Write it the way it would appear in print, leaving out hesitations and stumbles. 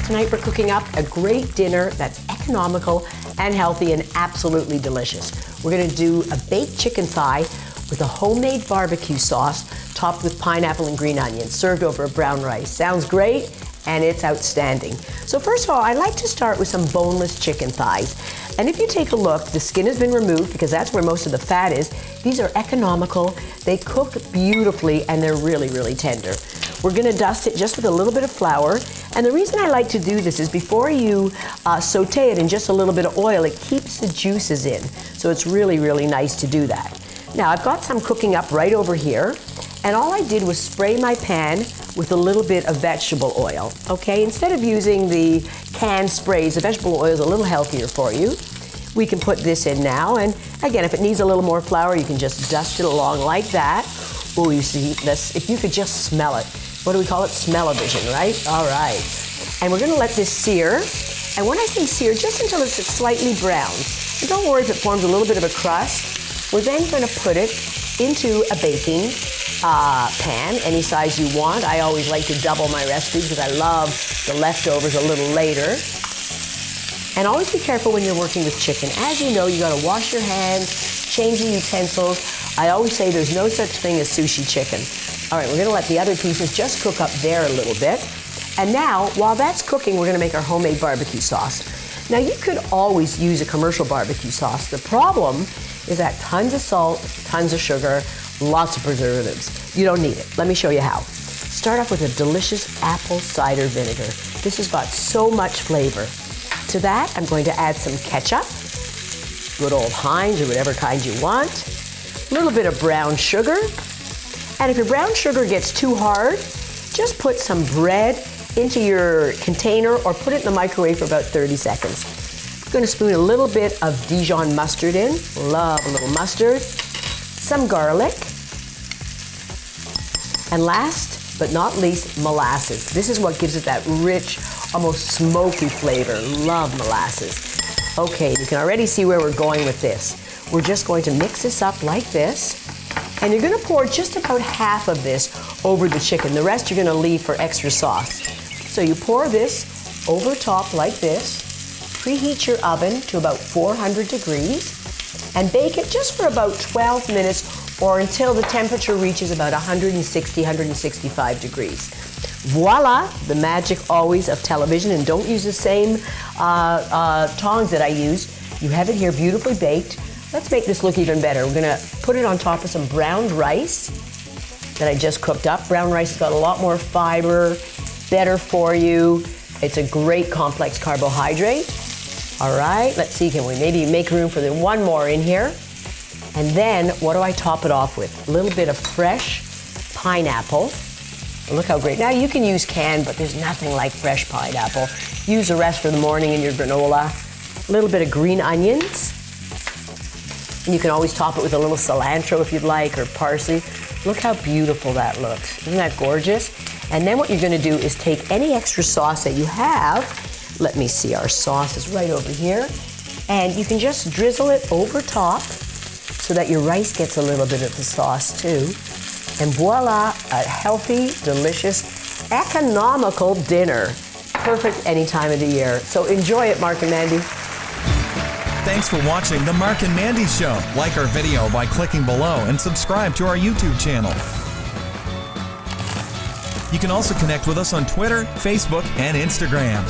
Tonight we're cooking up a great dinner that's economical and healthy and absolutely delicious. We're going to do a baked chicken thigh with a homemade barbecue sauce topped with pineapple and green onions, served over a brown rice. Sounds great, and it's outstanding. So first of all, I like to start with some boneless chicken thighs. And if you take a look, the skin has been removed because that's where most of the fat is. These are economical, they cook beautifully, and they're really, really tender. We're gonna dust it just with a little bit of flour. And the reason I like to do this is before you saute it in just a little bit of oil, it keeps the juices in. So it's really, really nice to do that. Now I've got some cooking up right over here. And all I did was spray my pan with a little bit of vegetable oil, okay? Instead of using the canned sprays, the vegetable oil is a little healthier for you. We can put this in now, and again, if it needs a little more flour, you can just dust it along like that. Oh, you see this, if you could just smell it. What do we call it? Smell-o-vision, right? All right. And we're gonna let this sear. And when I say sear, just until it's slightly brown. And don't worry if it forms a little bit of a crust. We're then gonna put it into a baking pan, any size you want. I always like to double my recipes because I love the leftovers a little later. And always be careful when you're working with chicken. As you know, you gotta wash your hands, change the utensils. I always say there's no such thing as sushi chicken. All right, we're gonna let the other pieces just cook up there a little bit. And now, while that's cooking, we're gonna make our homemade barbecue sauce. Now, you could always use a commercial barbecue sauce. The problem is that tons of salt, tons of sugar, lots of preservatives. You don't need it. Let me show you how. Start off with a delicious apple cider vinegar. This has got so much flavor. To that, I'm going to add some ketchup, good old Heinz or whatever kind you want, a little bit of brown sugar, and if your brown sugar gets too hard, just put some bread into your container or put it in the microwave for about 30 seconds. I'm going to spoon a little bit of Dijon mustard in, love a little mustard, some garlic, and last but not least, molasses. This is what gives it that rich, almost smoky flavor. Love molasses. Okay, you can already see where we're going with this. We're just going to mix this up like this, and you're gonna pour just about half of this over the chicken. The rest you're gonna leave for extra sauce. So you pour this over top like this, preheat your oven to about 400 degrees, and bake it just for about 12 minutes or until the temperature reaches about 160, 165 degrees. Voila, the magic always of television, and don't use the same tongs that I use. You have it here beautifully baked. Let's make this look even better. We're gonna put it on top of some browned rice that I just cooked up. Brown rice has got a lot more fiber, better for you. It's a great complex carbohydrate. All right, let's see, can we maybe make room for the one more in here? And then, what do I top it off with? A little bit of fresh pineapple. Look how great. Now, you can use canned, but there's nothing like fresh pineapple. Use the rest for the morning in your granola. A little bit of green onions. And you can always top it with a little cilantro if you'd like, or parsley. Look how beautiful that looks. Isn't that gorgeous? And then what you're gonna do is take any extra sauce that you have. Let me see, our sauce is right over here. And you can just drizzle it over top so that your rice gets a little bit of the sauce too. And voila, a healthy, delicious, economical dinner. Perfect any time of the year. So enjoy it, Marc and Mandy. Thanks for watching The Marc and Mandy Show. Like our video by clicking below and subscribe to our YouTube channel. You can also connect with us on Twitter, Facebook, and Instagram.